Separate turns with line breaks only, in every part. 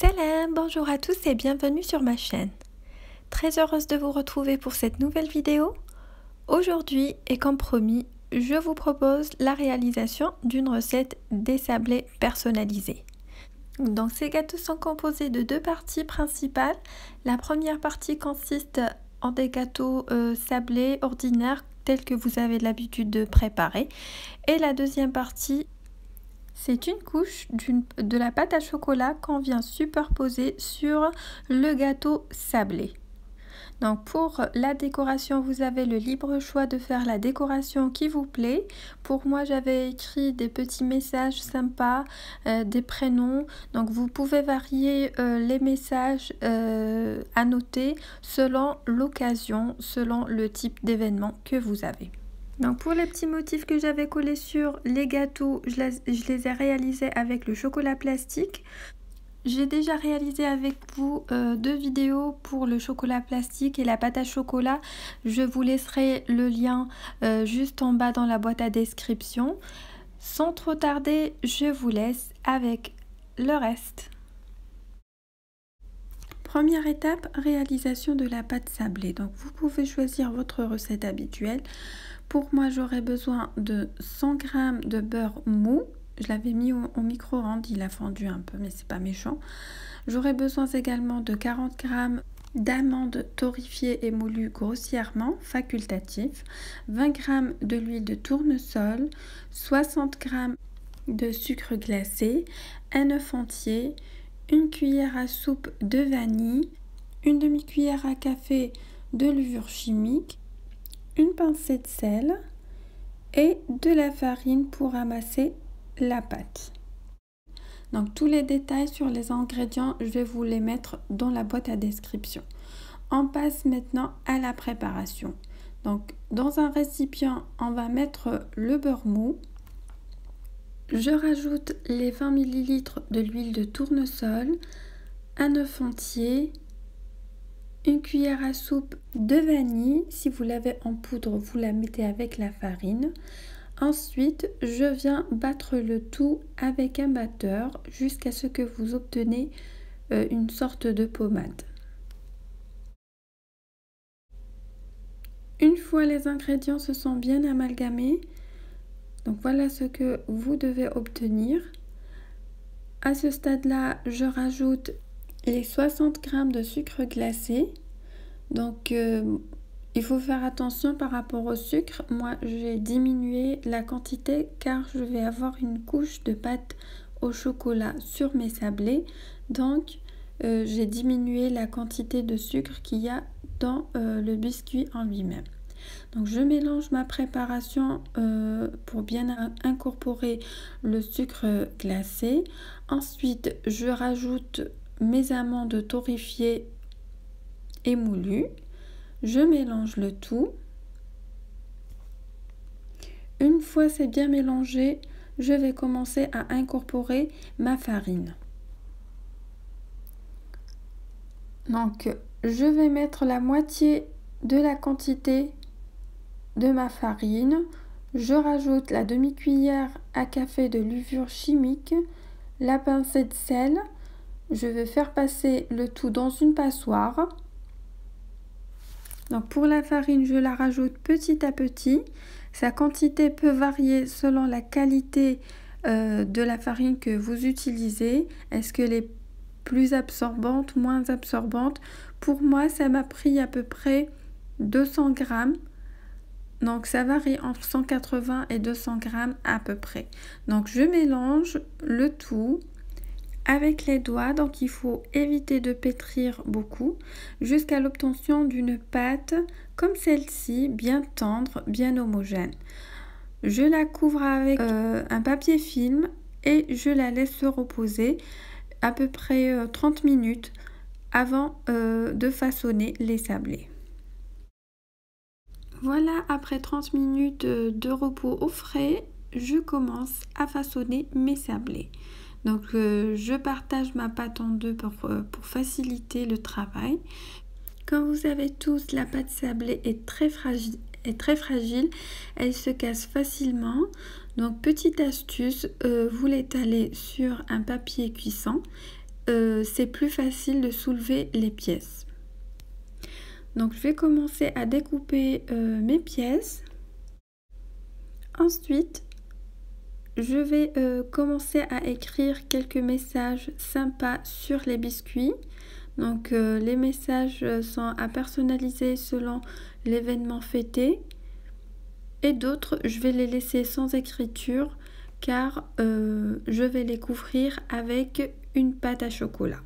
Salam, bonjour à tous et bienvenue sur ma chaîne. Très heureuse de vous retrouver pour cette nouvelle vidéo. Aujourd'hui, et comme promis, je vous propose la réalisation d'une recette des sablés personnalisés. Donc ces gâteaux sont composés de deux parties principales. La première partie consiste en des gâteaux sablés ordinaires tels que vous avez l'habitude de préparer. Et la deuxième partie, c'est une couche de la pâte à chocolat qu'on vient superposer sur le gâteau sablé. Donc pour la décoration, vous avez le libre choix de faire la décoration qui vous plaît. Pour moi, j'avais écrit des petits messages sympas, des prénoms. Donc vous pouvez varier les messages à noter selon l'occasion, selon le type d'événement que vous avez. Donc pour les petits motifs que j'avais collés sur les gâteaux, je les ai réalisés avec le chocolat plastique. J'ai déjà réalisé avec vous deux vidéos pour le chocolat plastique et la pâte à chocolat. Je vous laisserai le lien juste en bas dans la boîte à description. Sans trop tarder, je vous laisse avec le reste. Première étape, réalisation de la pâte sablée. Donc vous pouvez choisir votre recette habituelle. Pour moi, j'aurai besoin de 100 g de beurre mou. Je l'avais mis au micro-ondes, il a fondu un peu, mais c'est pas méchant. J'aurai besoin également de 40 g d'amandes torréfiées et moulues grossièrement, facultatif, 20 g de l'huile de tournesol, 60 g de sucre glacé, un œuf entier, une cuillère à soupe de vanille, une demi-cuillère à café de levure chimique, une pincée de sel et de la farine pour amasser la pâte. Donc tous les détails sur les ingrédients, je vais vous les mettre dans la boîte à description. On passe maintenant à la préparation. Donc dans un récipient, on va mettre le beurre mou. Je rajoute les 20 ml de l'huile de tournesol, un œuf entier, une cuillère à soupe de vanille. Si vous l'avez en poudre, vous la mettez avec la farine. Ensuite, je viens battre le tout avec un batteur jusqu'à ce que vous obtenez une sorte de pommade. Une fois les ingrédients se sont bien amalgamés, donc voilà ce que vous devez obtenir. À ce stade-là, je rajoute les 60 g de sucre glacé. Donc il faut faire attention par rapport au sucre. Moi, j'ai diminué la quantité car je vais avoir une couche de pâte au chocolat sur mes sablés. Donc j'ai diminué la quantité de sucre qu'il y a dans le biscuit en lui-même. Donc je mélange ma préparation pour bien incorporer le sucre glacé. Ensuite, je rajoute mes amandes torréfiées et moulues. Je mélange le tout. Une fois c'est bien mélangé, je vais commencer à incorporer ma farine. Donc je vais mettre la moitié de la quantité de ma farine. Je rajoute la demi-cuillère à café de levure chimique, la pincée de sel. Je vais faire passer le tout dans une passoire. Donc pour la farine, je la rajoute petit à petit. Sa quantité peut varier selon la qualité de la farine que vous utilisez. Est-ce qu'elle est plus absorbante, moins absorbante? Pour moi, ça m'a pris à peu près 200 g. Donc ça varie entre 180 et 200 g à peu près. Donc je mélange le tout avec les doigts, donc il faut éviter de pétrir beaucoup jusqu'à l'obtention d'une pâte comme celle-ci, bien tendre, bien homogène. Je la couvre avec un papier film et je la laisse se reposer à peu près 30 minutes avant de façonner les sablés. Voilà, après 30 minutes de repos au frais, je commence à façonner mes sablés. Donc je partage ma pâte en deux pour faciliter le travail. Comme vous savez tous, la pâte sablée est très fragile, elle se casse facilement. Donc petite astuce, vous l'étalez sur un papier cuisson c'est plus facile de soulever les pièces. Donc je vais commencer à découper mes pièces. Ensuite, je vais commencer à écrire quelques messages sympas sur les biscuits. Donc les messages sont à personnaliser selon l'événement fêté. Et d'autres, je vais les laisser sans écriture car je vais les couvrir avec une pâte à chocolat.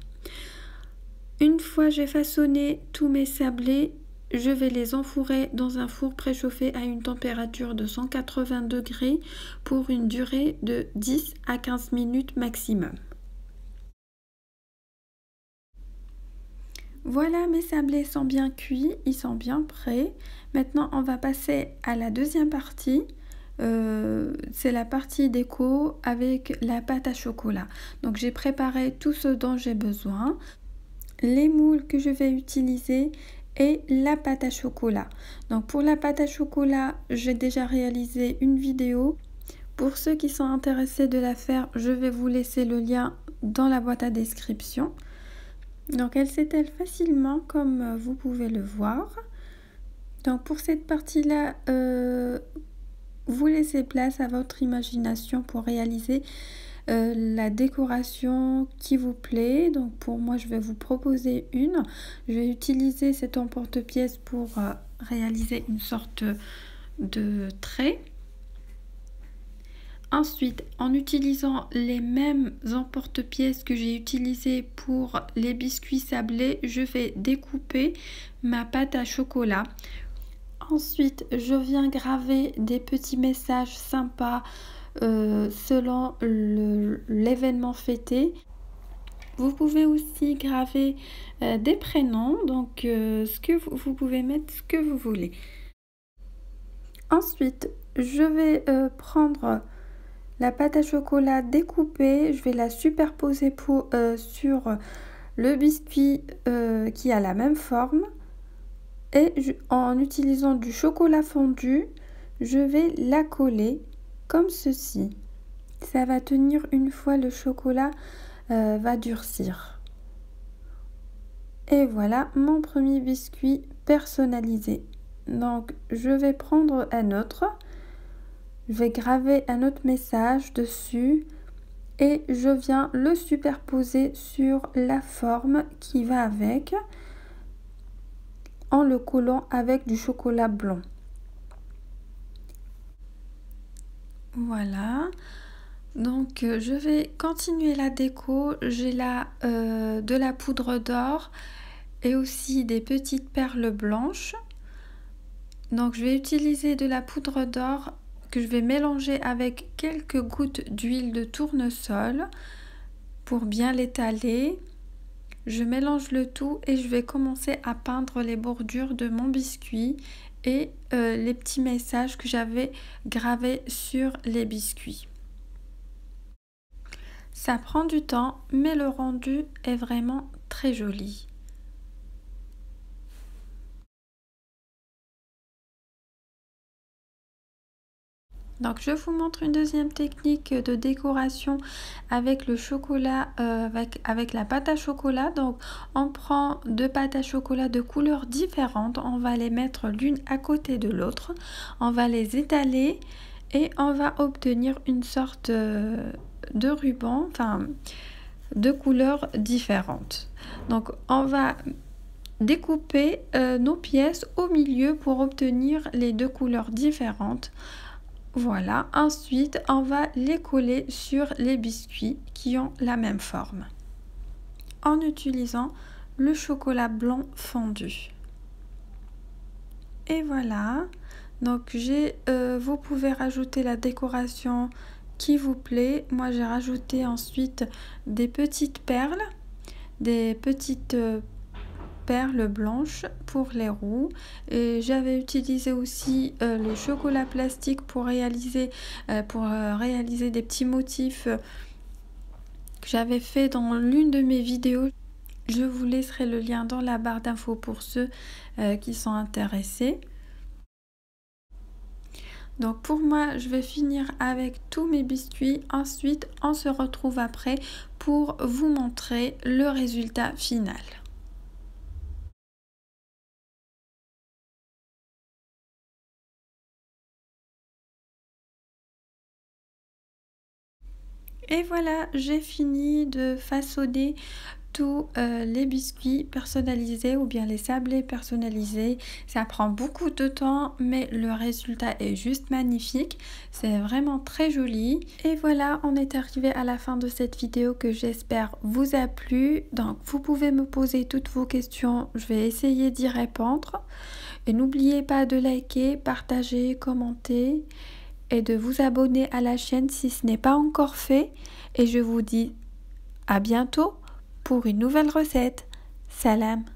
Une fois j'ai façonné tous mes sablés, je vais les enfourrer dans un four préchauffé à une température de 180 degrés pour une durée de 10 à 15 minutes maximum. Voilà, mes sablés sont bien cuits, ils sont bien prêts. Maintenant, on va passer à la deuxième partie. C'est la partie déco avec la pâte à chocolat. Donc j'ai préparé tout ce dont j'ai besoin, les moules que je vais utiliser et la pâte à chocolat. Donc pour la pâte à chocolat, j'ai déjà réalisé une vidéo. Pour ceux qui sont intéressés de la faire, je vais vous laisser le lien dans la boîte à description. Donc elle s'étale facilement comme vous pouvez le voir. Donc pour cette partie-là, vous laissez place à votre imagination pour réaliser la décoration qui vous plaît. Donc pour moi, je vais vous proposer une. Je vais utiliser cet emporte-pièce pour réaliser une sorte de trait. Ensuite, en utilisant les mêmes emporte-pièces que j'ai utilisées pour les biscuits sablés, je vais découper ma pâte à chocolat. Ensuite, je viens graver des petits messages sympas selon l'événement fêté. Vous pouvez aussi graver des prénoms, donc ce que vous pouvez mettre ce que vous voulez. Ensuite, je vais prendre la pâte à chocolat découpée, je vais la superposer sur le biscuit qui a la même forme. Et en utilisant du chocolat fondu, je vais la coller comme ceci. Ça va tenir une fois le chocolat va durcir. Et voilà mon premier biscuit personnalisé. Donc je vais prendre un autre. Je vais graver un autre message dessus et je viens le superposer sur la forme qui va avec, en le collant avec du chocolat blanc. Voilà, donc je vais continuer la déco. J'ai là de la poudre d'or et aussi des petites perles blanches. Donc je vais utiliser de la poudre d'or que je vais mélanger avec quelques gouttes d'huile de tournesol pour bien l'étaler. Je mélange le tout et je vais commencer à peindre les bordures de mon biscuit et les petits messages que j'avais gravés sur les biscuits. Ça prend du temps, mais le rendu est vraiment très joli. Donc je vous montre une deuxième technique de décoration avec le chocolat, avec la pâte à chocolat. Donc on prend deux pâtes à chocolat de couleurs différentes, on va les mettre l'une à côté de l'autre, on va les étaler et on va obtenir une sorte de ruban, enfin de couleurs différentes. Donc on va découper nos pièces au milieu pour obtenir les deux couleurs différentes. Voilà, ensuite on va les coller sur les biscuits qui ont la même forme en utilisant le chocolat blanc fondu. Et voilà, donc vous pouvez rajouter la décoration qui vous plaît. Moi j'ai rajouté ensuite des petites perles, des petites perles blanches pour les roues, et j'avais utilisé aussi le chocolat plastique pour réaliser des petits motifs que j'avais fait dans l'une de mes vidéos. Je vous laisserai le lien dans la barre d'infos pour ceux qui sont intéressés. Donc pour moi, je vais finir avec tous mes biscuits. Ensuite, on se retrouve après pour vous montrer le résultat final. Et voilà, j'ai fini de façonner tous les biscuits personnalisés ou bien les sablés personnalisés. Ça prend beaucoup de temps, mais le résultat est juste magnifique. C'est vraiment très joli. Et voilà, on est arrivé à la fin de cette vidéo que j'espère vous a plu. Donc, vous pouvez me poser toutes vos questions. Je vais essayer d'y répondre. Et n'oubliez pas de liker, partager, commenter et de vous abonner à la chaîne si ce n'est pas encore fait. Et je vous dis à bientôt pour une nouvelle recette. Salam!